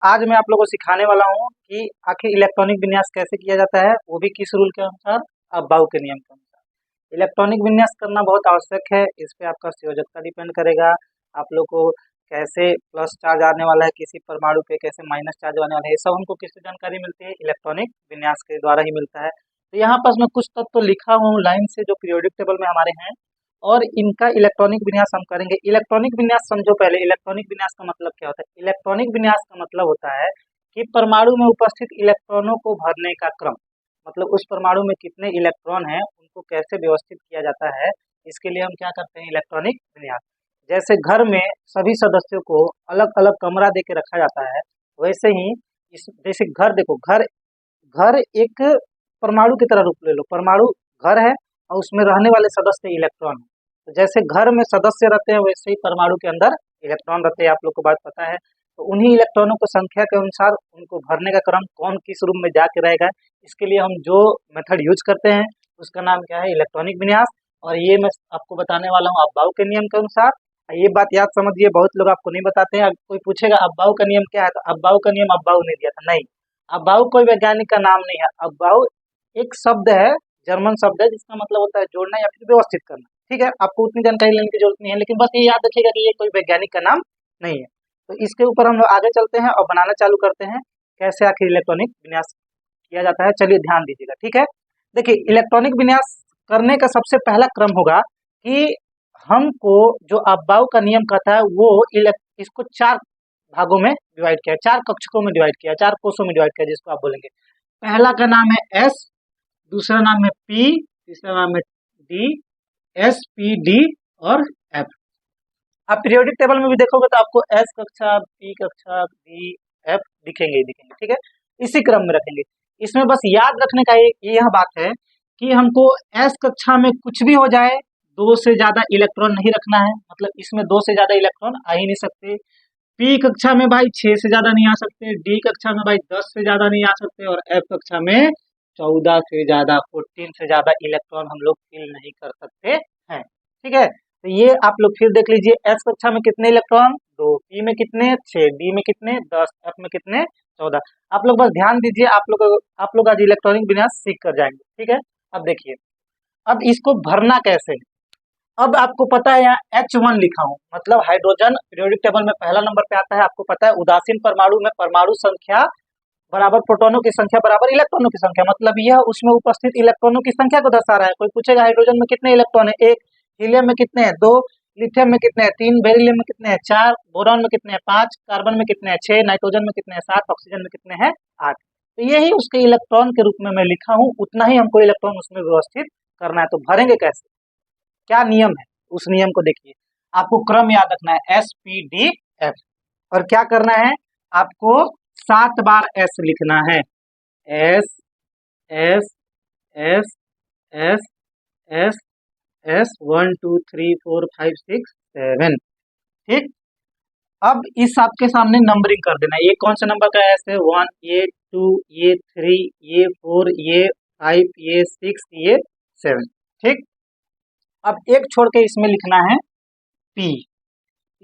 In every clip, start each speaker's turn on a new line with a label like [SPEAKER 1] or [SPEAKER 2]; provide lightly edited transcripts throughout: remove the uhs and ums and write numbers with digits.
[SPEAKER 1] आज मैं आप लोगों को सिखाने वाला हूँ कि आखिर इलेक्ट्रॉनिक विन्यास कैसे किया जाता है, वो भी किस रूल के अनुसार, अब्बाउ के नियम के अनुसार। इलेक्ट्रॉनिक विन्यास करना बहुत आवश्यक है, इस पे आपका संयोजकता डिपेंड करेगा। आप लोग को कैसे प्लस चार्ज आने वाला है किसी परमाणु पे, कैसे माइनस चार्ज आने वाला है, ये सब हमको किससे जानकारी मिलती है? इलेक्ट्रॉनिक विन्यास के द्वारा ही मिलता है। तो यहाँ पास मैं कुछ तत्व तो लिखा हूँ लाइन से जो पीरियोडिक टेबल में हमारे हैं, और इनका इलेक्ट्रॉनिक विन्यास हम करेंगे। इलेक्ट्रॉनिक विन्यास समझो पहले, इलेक्ट्रॉनिक विन्यास का मतलब क्या होता है? इलेक्ट्रॉनिक विन्यास का मतलब होता है कि परमाणु में उपस्थित इलेक्ट्रॉनों को भरने का क्रम, मतलब उस परमाणु में कितने इलेक्ट्रॉन हैं उनको कैसे व्यवस्थित किया जाता है, इसके लिए हम क्या करते हैं? इलेक्ट्रॉनिक विन्यास। जैसे घर में सभी सदस्यों को अलग अलग कमरा दे के रखा जाता है, वैसे ही इस जैसे घर देखो, घर घर एक परमाणु की तरह रूप ले लो। परमाणु घर है और उसमें रहने वाले सदस्य इलेक्ट्रॉन है। तो जैसे घर में सदस्य रहते हैं वैसे ही परमाणु के अंदर इलेक्ट्रॉन रहते हैं, आप लोग को बात पता है। तो उन्हीं इलेक्ट्रॉनों को संख्या के अनुसार उनको भरने का क्रम कौन किस रूम में जाके रहेगा, इसके लिए हम जो मेथड यूज करते हैं उसका नाम क्या है? इलेक्ट्रॉनिक विन्यास। और ये मैं आपको बताने वाला हूँ अब्बाउ के नियम के अनुसार। ये बात याद समझिए, बहुत लोग आपको नहीं बताते हैं। अब कोई पूछेगा अब्बाउ का नियम क्या है, तो अब्बाउ का नियम अब्बाउ ने दिया था, नहीं। अब्बाउ कोई वैज्ञानिक का नाम नहीं है। अब्बाउ एक शब्द है, जर्मन शब्द है, जिसका मतलब होता है जोड़ना या फिर व्यवस्थित करना। ठीक है, आपको उतनी जानकारी लेने की जरूरत नहीं है, लेकिन बस ये याद रखिएगा कि ये कोई वैज्ञानिक का नाम नहीं है। तो इसके ऊपर हम लोग आगे चलते हैं और बनाना चालू करते हैं कैसे आखिर इलेक्ट्रॉनिक विन्यास किया जाता है। चलिए ध्यान दीजिएगा, ठीक है। देखिए, इलेक्ट्रॉनिक विन्यास करने का सबसे पहला क्रम होगा कि हमको जो अब्बाउ का नियम कहता है वो इसको चार भागों में डिवाइड किया, चार कक्षकों में डिवाइड किया, चार कोषों में डिवाइड किया, जिसको आप बोलेंगे। पहला का नाम है एस, दूसरा नाम है पी, तीसरा नाम है डी, एस पी डी और एफ। आप पीरियोडिक टेबल में भी देखोगे तो आपको एस कक्षा, पी कक्षा, डी, एफ दिखेंगे ही दिखेंगे, ठीक है। इसी क्रम में रखेंगे। इसमें बस याद रखने का यह बात है कि हमको एस कक्षा में कुछ भी हो जाए, दो से ज्यादा इलेक्ट्रॉन नहीं रखना है, मतलब इसमें दो से ज्यादा इलेक्ट्रॉन आ ही नहीं सकते। पी कक्षा में भाई 6 से ज्यादा नहीं आ सकते, डी कक्षा में भाई 10 से ज्यादा नहीं आ सकते, और एफ कक्षा में 14 से ज्यादा, 14 से ज्यादा इलेक्ट्रॉन हम लोग फिल नहीं कर सकते हैं, ठीक है। तो ये आप लोग फिर देख लीजिए, एस कक्षा में कितने इलेक्ट्रॉन? 2, पी में कितने? 6, डी में कितने? 10, एफ में कितने? 14। आप लोग बस ध्यान दीजिए, आप लोग आज इलेक्ट्रॉनिक विन्यास सीख कर जाएंगे, ठीक है। अब देखिए, अब इसको भरना कैसे है। अब आपको पता है यहाँ H1 लिखा हूं, मतलब हाइड्रोजन पीरियोडिक टेबल में पहला नंबर पे आता है। आपको पता है उदासीन परमाणु में परमाणु संख्या बराबर प्रोटॉनों की संख्या बराबर इलेक्ट्रॉनों की संख्या, मतलब यह उसमें उपस्थित इलेक्ट्रॉनों की संख्या को दर्शा रहा है। कोई पूछेगा हाइड्रोजन में कितने इलेक्ट्रॉन है? 1, हीलियम में कितने हैं? 2, लिथियम में कितने हैं? 3, बेरिलियम में कितने हैं? 4, बोरॉन में कितने हैं? 5, कार्बन में कितने हैं? 6, नाइट्रोजन में कितने हैं? 7, ऑक्सीजन में कितने हैं? 8। तो यही उसके इलेक्ट्रॉन के रूप में मैं लिखा हूँ, उतना ही हमको इलेक्ट्रॉन उसमें व्यवस्थित करना है। तो भरेंगे कैसे, क्या नियम है, उस नियम को देखिए। आपको क्रम याद रखना है, एस पी डी एफ, और क्या करना है? आपको 7 बार एस लिखना है। S S S S S S 1 2 3 4 5 6 7, ठीक। अब इस आपके सामने नंबरिंग कर देना है। ये कौन सा नंबर का एस है? 1, ये 2, ये 3, ये 4, ये 5, ये 6, ये 7, ठीक। अब एक छोड़ के इसमें लिखना है पी,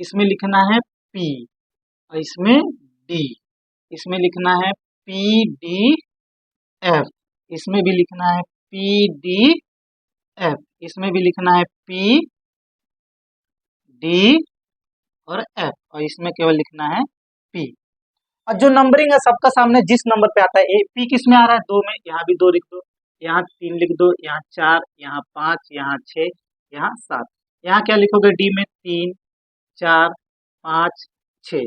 [SPEAKER 1] इसमें लिखना है पी, और इसमें डी, इसमें लिखना है पी डी एफ, इसमें भी लिखना है पी डी एफ, इसमें भी लिखना है पी डी और एफ, और इसमें केवल लिखना है पी। और जो नंबरिंग है सबका सामने जिस नंबर पे आता है, पी किस में आ रहा है? 2 में, यहाँ भी 2 लिख दो, यहाँ 3 लिख दो, यहाँ 4, यहाँ 5, यहाँ 6, यहाँ 7। यहाँ क्या लिखोगे? डी में 3, 4, 5, 6।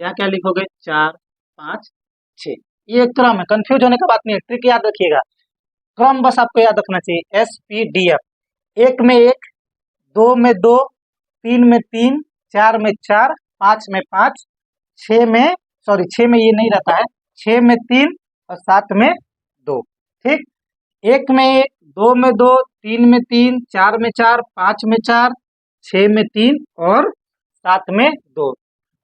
[SPEAKER 1] यहाँ क्या लिखोगे? 4, 5, 6। ये क्रम है, कंफ्यूज होने का बात नहीं है, ट्रिक याद रखिएगा। क्रम बस आपको याद रखना चाहिए, एस पी डी एफ। 1 में 1, 2 में 2, 3 में 3, 4 में 4, 5 में 5, 6 में, सॉरी 6 में ये नहीं रहता है, 6 में 3 और 7 में 2, ठीक। 1 में 1, 2 में 2, 3 में 3, 4 में 4, 5 में 4, 6 में 3 और 7 में 2।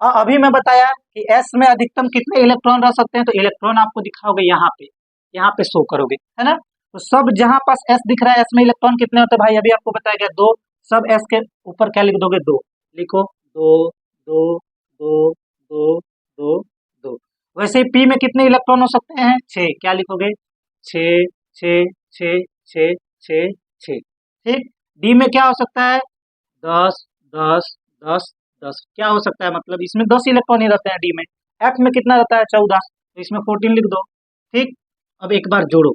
[SPEAKER 1] और अभी मैं बताया कि एस में अधिकतम कितने इलेक्ट्रॉन रह सकते हैं, तो इलेक्ट्रॉन आपको दिखाओगे यहाँ पे शो करोगे, है ना। तो सब जहां पास एस दिख रहा है, एस में इलेक्ट्रॉन कितने होते हैं भाई? अभी आपको बताया गया 2। सब एस के ऊपर क्या लिख दोगे? 2 लिखो, 2 2 2 2 2 2। वैसे ही पी में कितने इलेक्ट्रॉन हो सकते हैं? 6। क्या लिखोगे? 6 6 6 6 6 6। ठीक। डी में क्या हो सकता है? 10 10 10 10। क्या हो सकता है? मतलब इसमें 10 इलेक्ट्रॉन ही रहते हैं डी में। एफ में कितना रहता है? 14। तो इसमें 14 लिख दो। ठीक। अब एक बार जोड़ो,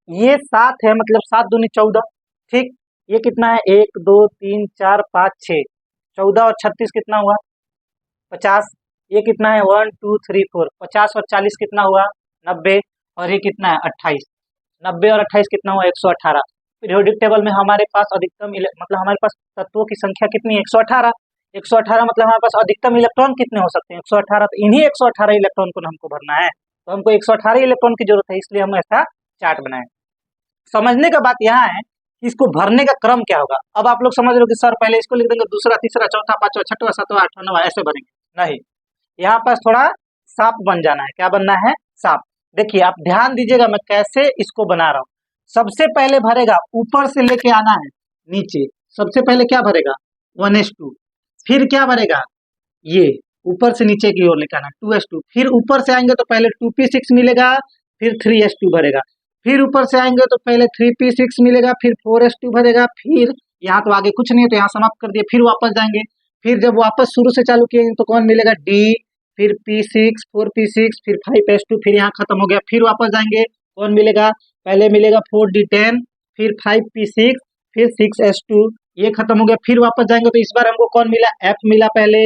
[SPEAKER 1] ये 7 है, मतलब 7 दूनी 14। ठीक। ये कितना है? 1 2 3 4 5 6। 14 और 36 कितना हुआ? 50। ये कितना है? 1 2 3 4। 50 और 40 कितना हुआ? 90। और ये कितना है? 28। 90 और 28 कितना हुआ? 118। पीरियोडिक टेबल में हमारे पास अधिकतम मतलब हमारे पास तत्वों की संख्या कितनी है? 118। 118 मतलब हमारे पास अधिकतम इलेक्ट्रॉन कितने हो सकते हैं? 118। तो इन्हीं 118 इलेक्ट्रॉन को हमको भरना है। तो हमको 118 इलेक्ट्रॉन की जरूरत है, इसलिए हम ऐसा चार्ट बनाए। समझने का बात यहाँ है कि इसको भरने का क्रम क्या होगा। अब आप लोग समझ रहे हो कि सर पहले इसको लिख देंगे, दूसरा, तीसरा, चौथा, पांचवा, छठवा, सातवां, आठवां, नौवां, ऐसे भरेंगे। नहीं, यहाँ पास थोड़ा साफ बन जाना है। क्या बनना है? साफ। देखिए आप ध्यान दीजिएगा मैं कैसे इसको बना रहा हूँ। सबसे पहले भरेगा, ऊपर से लेके आना है नीचे। सबसे पहले क्या भरेगा? 1s2। फिर क्या भरेगा? ये ऊपर से नीचे की ओर लेके आना 2s2। फिर ऊपर से आएंगे तो पहले 2p6 मिलेगा, फिर 3s2 भरेगा। फिर ऊपर से आएंगे तो पहले 3p6 मिलेगा, फिर 4s2 भरेगा। फिर यहाँ तो आगे कुछ नहीं है तो यहाँ समाप्त कर दिए। फिर वापस जाएंगे, फिर जब वापस शुरू से चालू किए तो कौन मिलेगा? डी। फिर p6, 4p6, फिर 5s2, फिर यहाँ खत्म हो गया। फिर वापस जाएंगे, कौन मिलेगा? पहले मिलेगा 4d10, फिर 5p6, फिर 6s2, ये खत्म हो गया। फिर वापस जाएंगे तो इस बार हमको कौन मिला? f मिला पहले,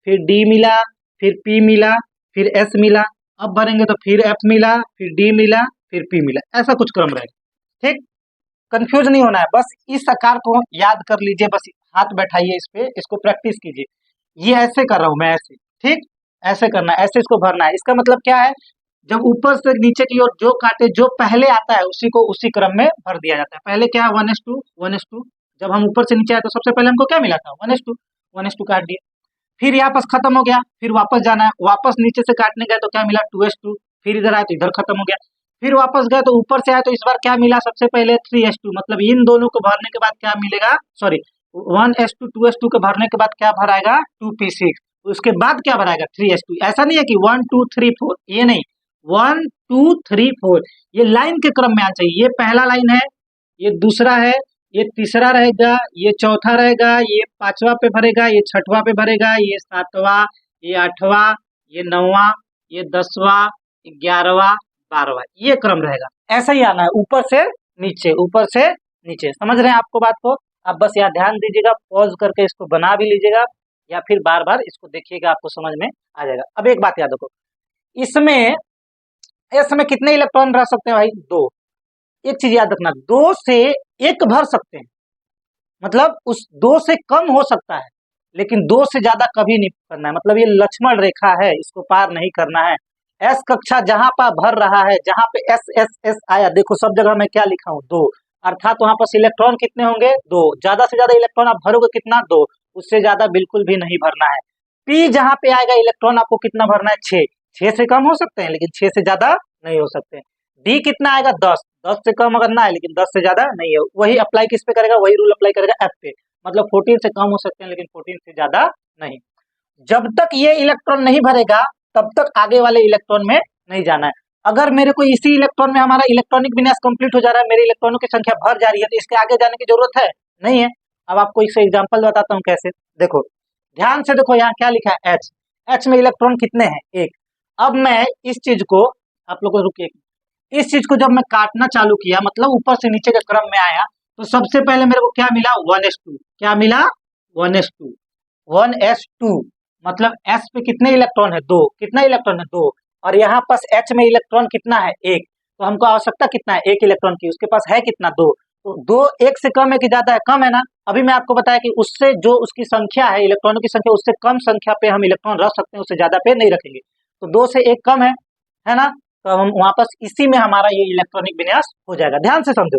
[SPEAKER 1] फिर डी मिला, फिर पी मिला, फिर एस मिला। अब भरेंगे तो फिर एफ मिला, फिर डी मिला, फिर पी मिला। ऐसा कुछ क्रम रहेगा। ठीक। कंफ्यूज नहीं होना है, बस इस आकार को याद कर लीजिए, बस हाथ बैठाइए इस पे, इसको प्रैक्टिस कीजिए। ये ऐसे कर रहा हूं मैं, ऐसे। ठीक। ऐसे करना है, ऐसे इसको भरना है। इसका मतलब क्या है? जब ऊपर से नीचे की ओर जो काटे, जो पहले आता है उसी को उसी क्रम में भर दिया जाता है। पहले क्या है? 1s2 1s2। जब हम ऊपर से नीचे आए तो सबसे पहले हमको क्या मिला था? 1s2 1s2 काट दिया। फिर यहाँ पास खत्म हो गया, फिर वापस जाना है। वापस नीचे से काटने गए तो क्या मिला? 2s2। फिर इधर आए तो इधर खत्म हो गया। फिर वापस गए तो ऊपर से आए तो इस बार क्या मिला? सबसे पहले 3s2। मतलब इन दोनों को भरने के बाद क्या मिलेगा? सॉरी, 1s2 2s2 के भरने के बाद क्या भराएगा? 2p6। उसके बाद क्या भराएगा? 3s2। ऐसा नहीं है कि 1 2 3 4, ये नहीं, 1 2 3 4, ये लाइन के क्रम में आना चाहिए। ये पहला लाइन है, ये दूसरा है, ये तीसरा रहेगा, ये चौथा रहेगा, ये पांचवा पे भरेगा, ये छठवा पे भरेगा, ये सातवां, ये आठवां, ये नौवां, ये 10वां, 11वां, 12वां, ये क्रम रहेगा। ऐसा ही आना है, ऊपर से नीचे, ऊपर से नीचे। समझ रहे हैं आपको बात को? आप बस यहाँ ध्यान दीजिएगा, पॉज करके इसको बना भी लीजिएगा, या फिर बार बार इसको देखिएगा, आपको समझ में आ जाएगा। अब एक बात याद रखो, इसमें एस में कितने इलेक्ट्रॉन रह सकते हैं भाई? 2। एक चीज याद रखना, 2 से 1 भर सकते हैं, मतलब उस 2 से कम हो सकता है, लेकिन 2 से ज्यादा कभी नहीं करना है। मतलब ये लक्ष्मण रेखा है, इसको पार नहीं करना है। एस कक्षा जहां पर भर रहा है, जहां पे एस एस एस आया, देखो सब जगह मैं क्या लिखा हूं? 2। अर्थात वहां पर इलेक्ट्रॉन कितने होंगे? 2। ज्यादा से ज्यादा इलेक्ट्रॉन आप भरोगे कितना? 2। उससे ज्यादा बिल्कुल भी नहीं भरना है। पी जहां पे आएगा इलेक्ट्रॉन आपको कितना भरना है? 6। 6 से कम हो सकते हैं, लेकिन 6 से ज्यादा नहीं हो सकते। डी कितना आएगा? 10। 10 से कम करना है, लेकिन 10 से ज्यादा नहीं है। वही अप्लाई किस पे करेगा? वही रूल अप्लाई करेगा एफ पे। मतलब 14 से कम हो सकते हैं, लेकिन 14 से ज्यादा नहीं। जब तक ये इलेक्ट्रॉन नहीं भरेगा तब तक आगे वाले इलेक्ट्रॉन में नहीं जाना है। अगर मेरे को इसी इलेक्ट्रॉन में हमारा इलेक्ट्रॉनिक विन्यास कंप्लीट हो जा रहा है, मेरे इलेक्ट्रॉनों की संख्या भर जा रही है, तो इसके आगे जाने की जरूरत है? नहीं है। अब आपको इससे एग्जाम्पल बताता हूँ कैसे। देखो ध्यान से, देखो यहाँ क्या लिखा है? एच। एच में इलेक्ट्रॉन कितने हैं? 1। अब मैं इस चीज को, आप लोग को रुकिए, इस चीज को जब मैं काटना चालू किया, मतलब ऊपर से नीचे के क्रम में आया, तो सबसे पहले मेरे को क्या मिला? 1s2। क्या मिला? 1s2। 1s2 मतलब s पे कितने इलेक्ट्रॉन है? 2। कितना इलेक्ट्रॉन है? 2। और यहाँ पास h में इलेक्ट्रॉन कितना है? 1। तो हमको आवश्यकता कितना है? 1 इलेक्ट्रॉन की। उसके पास है कितना? 2। तो 2 1 से कम है कि ज्यादा है? कम है ना। अभी मैं आपको बताया कि उससे जो उसकी संख्या है, इलेक्ट्रॉनों की संख्या, उससे कम संख्या पे हम इलेक्ट्रॉन रख सकते हैं, उससे ज्यादा पे नहीं रखेंगे। तो 2 से 1 कम है ना। तो हम वापस इसी में हमारा ये इलेक्ट्रॉनिक विन्यास हो जाएगा। ध्यान से समझो,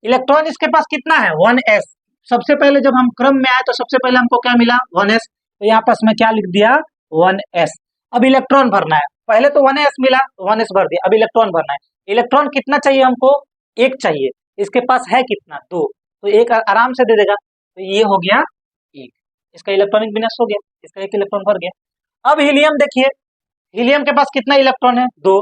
[SPEAKER 1] इलेक्ट्रॉन इसके पास कितना है? 1s। सबसे पहले जब हम क्रम में आए तो सबसे पहले हमको क्या मिला? 1s। तो यहाँ पास मैं क्या लिख दिया? 1s। अब इलेक्ट्रॉन भरना है। पहले तो 1s मिला तो 1s भर दिया, अब इलेक्ट्रॉन भरना है। इलेक्ट्रॉन कितना चाहिए हमको? 1 चाहिए। इसके पास है कितना? 2। तो 1 आराम से दे देगा, तो ये हो गया 1। इसका इलेक्ट्रॉनिक विन्यास हो गया, इसका 1 इलेक्ट्रॉन भर गया। अब हीलियम देखिए, हीलियम के पास कितना इलेक्ट्रॉन है? 2।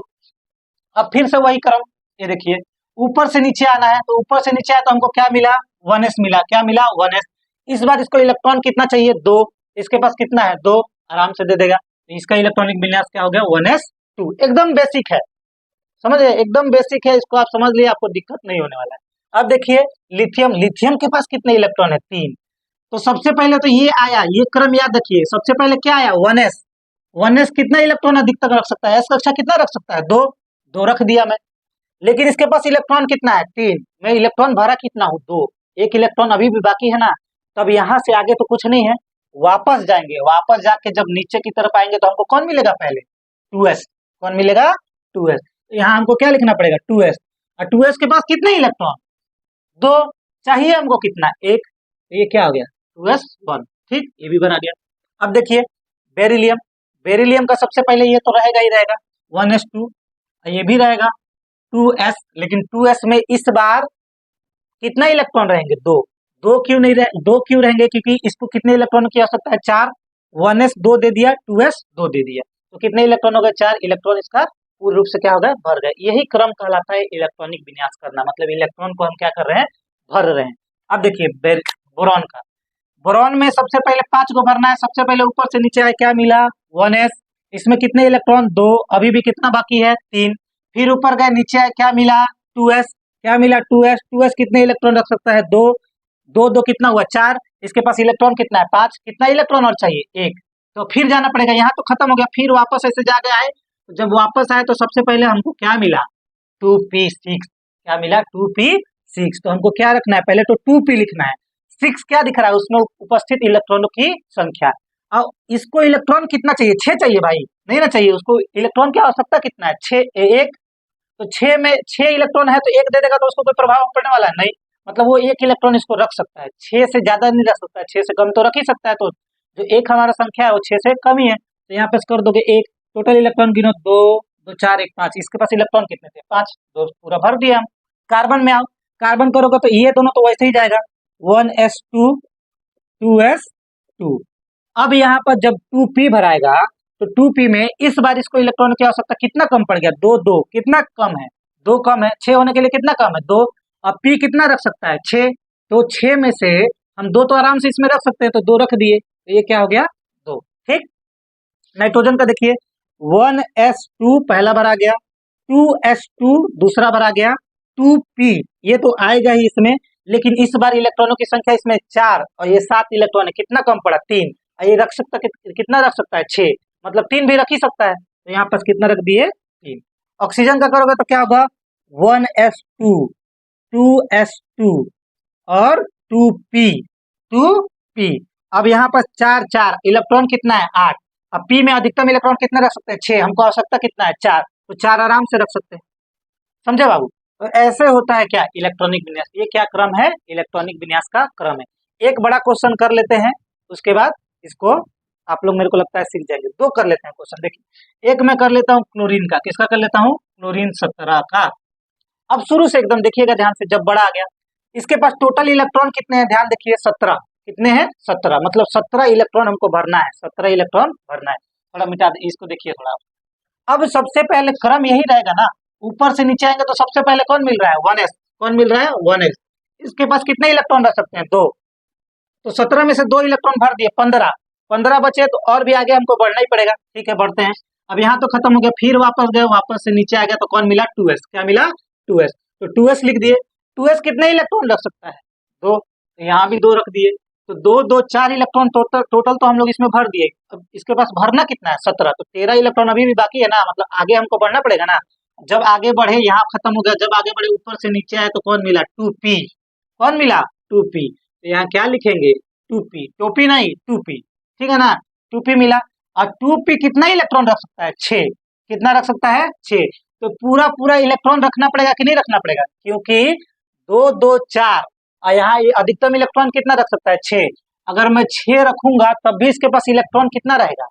[SPEAKER 1] अब फिर से वही क्रम, ये देखिए ऊपर से नीचे आना है, तो ऊपर से नीचे आया तो हमको क्या मिला? 1s मिला। क्या मिला? 1s। इस बार इसको इलेक्ट्रॉन कितना चाहिए? 2। इसके पास कितना है? 2। आराम से दे देगा। तो इसका इलेक्ट्रॉनिक विन्यास क्या हो गया? 1s2। एकदम बेसिक है, समझ गए? एकदम बेसिक है, इसको आप समझ लिए, आपको दिक्कत नहीं होने वाला है। अब देखिए लिथियम, लिथियम के पास कितने इलेक्ट्रॉन है? 3। तो सबसे पहले तो ये आया, ये क्रम याद रखिए। सबसे पहले क्या आया? 1s। 1s कितना इलेक्ट्रॉन अधिकतम रख सकता है? s कक्षा कितना रख सकता है? 2। 2 रख दिया मैं। लेकिन इसके पास इलेक्ट्रॉन कितना है? 3। मैं इलेक्ट्रॉन भरा कितना हूँ? 2। एक इलेक्ट्रॉन अभी भी बाकी है ना। तब यहाँ से आगे तो कुछ नहीं है, वापस जाएंगे। वापस जाके जब नीचे की तरफ आएंगे तो हमको कौन मिलेगा? पहले 2s। कौन मिलेगा? 2s। तो यहाँ हमको क्या लिखना पड़ेगा? 2s। और 2s के पास कितने इलेक्ट्रॉन? 2। चाहिए हमको कितना? 1। तो ये क्या हो गया? 2s1। ठीक, ये भी बना दिया। अब देखिए बेरिलियम, बेरिलियम का सबसे पहले ये तो रहेगा ही रहेगा 1s2। ये भी रहेगा 2s। लेकिन 2s में इस बार कितना इलेक्ट्रॉन रहेंगे? 2। 2 क्यों नहीं रहे? 2 क्यों रहेंगे? क्योंकि इसको कितने इलेक्ट्रॉन की आवश्यकता है? 4। 1s 2 दे दिया, 2s 2 दे दिया, तो कितने इलेक्ट्रॉन हो गए? 4 इलेक्ट्रॉन इसका पूर्ण रूप से क्या हो गया? भर गए। यही क्रम कहलाता है इलेक्ट्रॉनिक विन्यास करना, मतलब इलेक्ट्रॉन को हम क्या कर रहे हैं? भर रहे हैं। अब देखिए बोरॉन का, बोरॉन में सबसे पहले 5 को भरना है। सबसे पहले ऊपर से नीचे आए, क्या मिला? 1s। इसमें कितने इलेक्ट्रॉन? 2। अभी भी कितना बाकी है? 3। फिर ऊपर गए, नीचे आए, क्या मिला? 2s। क्या मिला? 2s। 2s कितने इलेक्ट्रॉन रख सकता है? 2। 2 2 कितना हुआ? 4। इसके पास इलेक्ट्रॉन कितना है? 5। कितना इलेक्ट्रॉन और चाहिए? 1। तो फिर जाना पड़ेगा, यहाँ तो खत्म हो गया। फिर वापस ऐसे जाके आए, तो जब वापस आए तो सबसे पहले हमको क्या मिला? 2p6। क्या मिला? 2p6। तो हमको क्या रखना है? पहले तो 2p लिखना है। 6 क्या दिख रहा है? उसमें उपस्थित इलेक्ट्रॉनों की संख्या। अब इसको इलेक्ट्रॉन कितना चाहिए? 6 चाहिए भाई, नहीं ना चाहिए? उसको इलेक्ट्रॉन की आवश्यकता कितना है? 6। 1। तो 6 में 6 इलेक्ट्रॉन है, तो 1 दे देगा तो उसको कोई प्रभाव पड़ने वाला है नहीं। मतलब वो 1 इलेक्ट्रॉन इसको रख सकता है, 6 से ज्यादा नहीं रख सकता है। 6 से कम तो रख ही सकता है। तो जो एक हमारा संख्या है वो 6 से कम ही है, तो यहाँ पे कर दोगे 1। टोटल इलेक्ट्रॉन गिनो, 2 2 4 1 5। इसके पास इलेक्ट्रॉन कितने थे? 5। तो पूरा भर दिया हम। कार्बन में आओ, कार्बन करोगे तो ये दोनों तो वैसे ही जाएगा, 1s2 2s2। अब यहाँ पर जब 2p भराएगा तो 2p में इस बार इसको इलेक्ट्रॉन की आवश्यकता कितना कम पड़ गया? 2 2। कितना कम है? 2 कम है। 6 होने के लिए कितना कम है? 2। अब p कितना रख सकता है? 6। तो 6 में से हम 2 तो आराम से इसमें रख सकते हैं, तो 2 रख दिए, तो ये क्या हो गया? 2। ठीक। नाइट्रोजन का देखिए, 1s2 पहला भरा गया, 2s2 दूसरा भरा गया, 2p ये तो आएगा ही इसमें। लेकिन इस बार इलेक्ट्रॉनों की संख्या इसमें 4 और ये 7 इलेक्ट्रॉन है। कितना कम पड़ा? 3। ये रख सकता कितना रख सकता है? 6। मतलब 3 भी रख ही सकता है, तो यहाँ पर कितना रख दिए? 3। ऑक्सीजन का करोगे तो क्या होगा? 1s2 2s2 और 2p 2p। अब यहाँ पर 4 4 इलेक्ट्रॉन कितना है? 8। अब p में अधिकतम इलेक्ट्रॉन कितना रख सकते हैं? 6। हमको आवश्यकता कितना है? 4। तो 4 आराम से रख सकते हैं। समझे बाबू? तो ऐसे होता है क्या? इलेक्ट्रॉनिक विन्यास। ये क्या क्रम है? इलेक्ट्रॉनिक विन्यास का क्रम है। एक बड़ा क्वेश्चन कर लेते हैं, उसके बाद इसको आप लोग मेरे को लगता है सीख जाएंगे। 2 कर लेते हैं क्वेश्चन। देखिए एक मैं कर लेता हूँ क्लोरीन का। किसका कर लेता हूँ? क्लोरीन 17 का। अब शुरू से एकदम देखिएगा ध्यान से, जब बड़ा आ गया, इसके पास टोटल इलेक्ट्रॉन कितने हैं? ध्यान देखिए 17। कितने हैं? 17। मतलब 17 इलेक्ट्रॉन हमको भरना है, 17 इलेक्ट्रॉन भरना है। थोड़ा मिटा दे इसको, देखिए थोड़ा। अब सबसे पहले क्रम यही रहेगा ना, ऊपर से नीचे आएंगे तो सबसे पहले कौन मिल रहा है? 1s। कौन मिल रहा है? 1s। इसके पास कितने इलेक्ट्रॉन रख सकते हैं? 2। तो 17 में से 2 इलेक्ट्रॉन भर दिए, 15। 15 बचे तो और भी आगे हमको बढ़ना ही पड़ेगा। ठीक है, बढ़ते हैं। अब यहाँ तो खत्म हो गया, फिर वापस गए, वापस से नीचे आ गया तो कौन मिला? 2s। क्या मिला? 2s। तो 2s लिख दिए। 2s कितने इलेक्ट्रॉन रख सकता है? 2। तो यहाँ भी 2 रख दिए, तो 2 2 4 इलेक्ट्रॉन टोटल तो हम लोग इसमें भर दिए। अब इसके पास भरना कितना है? 17। तो 13 इलेक्ट्रॉन अभी भी बाकी है ना, मतलब आगे हमको बढ़ना पड़ेगा ना। जब आगे बढ़े, यहाँ खत्म हो गया, जब आगे बढ़े ऊपर से नीचे आए तो कौन मिला? 2p। कौन मिला? 2p। तो यहाँ क्या लिखेंगे? 2p। टोपी नहीं, 2p। ठीक है ना? 2p मिला। और 2p कितना इलेक्ट्रॉन रख सकता है? 6। कितना रख सकता है? 6। तो पूरा पूरा इलेक्ट्रॉन रखना पड़ेगा कि नहीं रखना पड़ेगा? क्योंकि 2 2 4 और यहाँ ये अधिकतम इलेक्ट्रॉन कितना रख सकता है? 6। अगर मैं 6 रखूंगा तब भी इसके पास इलेक्ट्रॉन कितना रहेगा?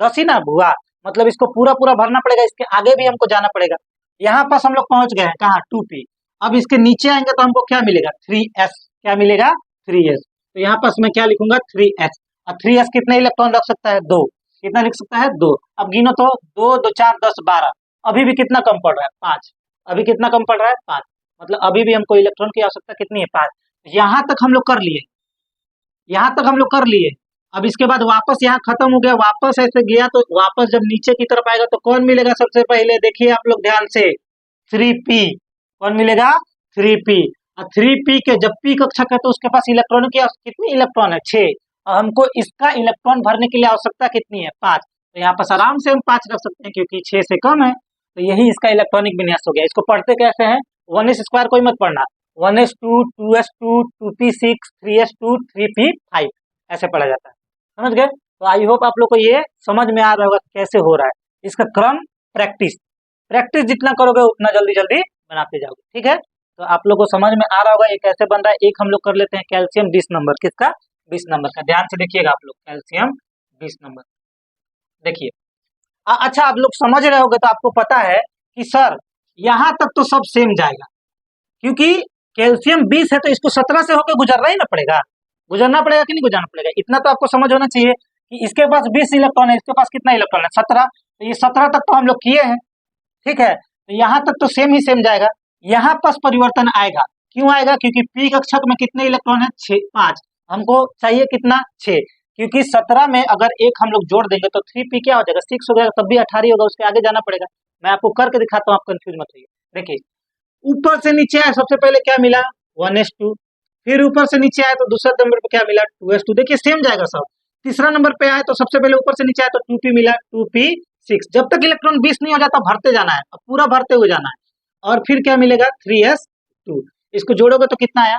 [SPEAKER 1] 10 ही ना हुआ। मतलब इसको पूरा पूरा भरना पड़ेगा, इसके आगे भी हमको जाना पड़ेगा। यहाँ पास हम लोग पहुंच गए हैं, कहाँ? 2p। अब इसके नीचे आएंगे तो हमको क्या मिलेगा? 3s। क्या मिलेगा? 3s। तो यहाँ पास मैं क्या लिखूंगा? 3s। और 3s कितने इलेक्ट्रॉन रख सकता है? 2। कितना लिख सकता है 2। अब गिनो तो 2 2 4 10 12, अभी भी कितना कम पड़ रहा है 5, अभी कितना कम पड़ रहा है 5, मतलब अभी भी हमको इलेक्ट्रॉन की आवश्यकता कितनी है 5। यहाँ तक हम लोग कर लिए, यहाँ तक हम लोग कर लिए। अब इसके बाद वापस यहाँ खत्म हो गया, वापस ऐसे गया तो वापस जब नीचे की तरफ आएगा तो कौन मिलेगा सबसे पहले, देखिए आप लोग ध्यान से 3p, कौन मिलेगा 3p। और 3p के जब p कक्षक है तो उसके पास इलेक्ट्रॉन की कितनी इलेक्ट्रॉन है 6, और हमको इसका इलेक्ट्रॉन भरने के लिए आवश्यकता कितनी है 5, तो यहाँ पर आराम से हम 5 रख सकते हैं क्योंकि 6 से कम है। तो यही इसका इलेक्ट्रॉनिक विन्यास हो गया। इसको पढ़ते कैसे हैं, 1s² कोई मत पढ़ना, 1s2 2s2 2p6 3s2 3p5 ऐसे पढ़ा जाता है, समझ गए। तो आई होप आप लोग को ये समझ में आ रहा होगा कैसे हो रहा है। इसका क्रम प्रैक्टिस, प्रैक्टिस जितना करोगे उतना जल्दी जल्दी बनाते जाओगे, ठीक है। तो आप लोग को समझ में आ रहा होगा ये कैसे बन रहा है। एक हम लोग कर लेते हैं कैल्शियम 20 नंबर, किसका 20 नंबर का, ध्यान से देखिएगा आप लोग, कैल्शियम 20 नंबर देखिए। अच्छा आप लोग समझ रहे होगे तो आपको पता है कि सर यहाँ तक तो सब सेम जाएगा, क्योंकि कैल्शियम 20 है तो इसको 17 से होकर गुजरना ही ना पड़ेगा, गुजरना पड़ेगा कि नहीं गुजरना पड़ेगा, इतना तो आपको समझ होना चाहिए कि इसके पास 20 इलेक्ट्रॉन है, इसके पास कितना इलेक्ट्रॉन है 17, तो ये 17 तक तो हम लोग किए हैं, ठीक है। तो यहाँ तक तो सेम ही सेम जाएगा, यहाँ पास परिवर्तन आएगा, क्यों आएगा, क्योंकि पी कक्षक में कितने इलेक्ट्रॉन है 5, हमको चाहिए कितना 6, क्योंकि 17 में अगर एक हम लोग जोड़ देंगे तो 3p क्या हो जाएगा 6 हो जाएगा, तब भी 18 ही होगा, उसके आगे जाना पड़ेगा। मैं आपको करके दिखाता हूँ, आप कंफ्यूज मत होइए। देखिए ऊपर से नीचे आए, सबसे पहले क्या मिला 1s2, फिर ऊपर से नीचे आए तो दूसरे नंबर पे क्या मिला 2s2, देखिए सेम जाएगा सब। तीसरा नंबर पे आए तो सबसे पहले ऊपर से नीचे आए तो 2p मिला 2p6, जब तक इलेक्ट्रॉन 20 नहीं हो जाता भरते जाना है, अब पूरा भरते हुए जाना है। और फिर क्या मिलेगा 3s2, इसको जोड़ोगे तो कितना आया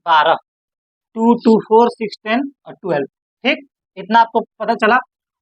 [SPEAKER 1] 12, 2 2 4 6 10 और 12, ठीक, इतना आपको पता चला।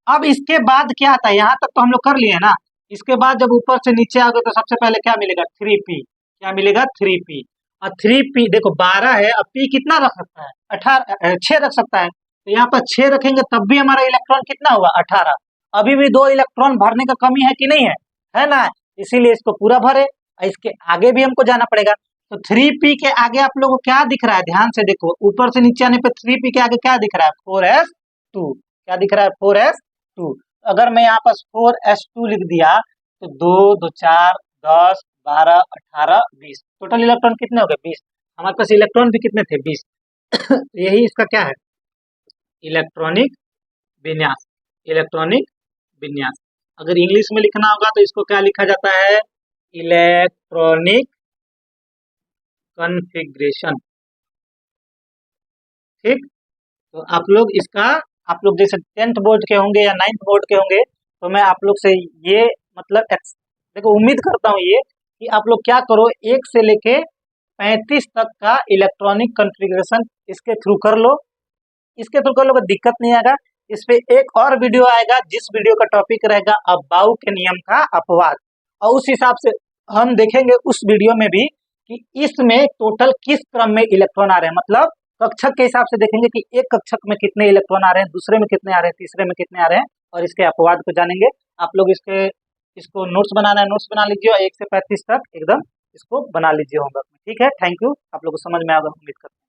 [SPEAKER 1] अब इसके बाद क्या आता है, यहाँ तक तो हम लोग कर लिए ना, इसके बाद जब ऊपर से नीचे आओगे तो सबसे पहले क्या मिलेगा 3p, क्या मिलेगा 3p, और 3p देखो 12 है, अब p कितना रख सकता है 18 6 रख सकता है, तो यहाँ पर 6 रखेंगे तब भी हमारा इलेक्ट्रॉन कितना हुआ 18, अभी भी 2 इलेक्ट्रॉन भरने का कमी है कि नहीं है ना, इसीलिए इसको पूरा भरे, और इसके आगे भी हमको जाना पड़ेगा। तो 3p के आगे आप लोगों को क्या दिख रहा है, ध्यान से देखो, ऊपर से नीचे आने पे 3p के आगे क्या दिख रहा है 4s2, क्या दिख रहा है 4s2। अगर मैं यहाँ पर 4s2 लिख दिया तो 2 2 4 10 12 18 20, टोटल इलेक्ट्रॉन कितने हो गए 20, हमारे पास इलेक्ट्रॉन भी कितने थे 20। यही इसका क्या है इलेक्ट्रॉनिक विन्यास, इलेक्ट्रॉनिक विन्यास। अगर इंग्लिश में लिखना होगा तो इसको क्या लिखा जाता है इलेक्ट्रॉनिक कॉन्फ़िगरेशन, ठीक। तो आप लोग इसका, आप लोग जैसे 10th बोर्ड के होंगे या 9th बोर्ड के होंगे, तो मैं आप लोग से ये मतलब देखो उम्मीद करता हूँ ये कि आप लोग क्या करो 1 से लेके 35 तक का इलेक्ट्रॉनिक कॉन्फ़िगरेशन इसके थ्रू कर लो, इसके थ्रू कर लो कोई दिक्कत नहीं आएगा। इस पे एक और वीडियो आएगा जिस वीडियो का टॉपिक रहेगा अबाउ के नियम का अपवाद, और उस हिसाब से हम देखेंगे उस वीडियो में भी कि इसमें टोटल किस क्रम में इलेक्ट्रॉन आ रहे हैं, मतलब कक्षक के हिसाब से देखेंगे कि एक कक्षक में कितने इलेक्ट्रॉन आ रहे हैं, दूसरे में कितने आ रहे हैं, तीसरे में कितने आ रहे हैं, और इसके अपवाद को जानेंगे। आप लोग इसको नोट्स बनाना है नोट्स बना लीजिए, और 1 से 35 तक एकदम इसको बना लीजिए होमवर्क में, ठीक है। थैंक यू, आप लोग को समझ में आएगा उम्मीद करते हैं।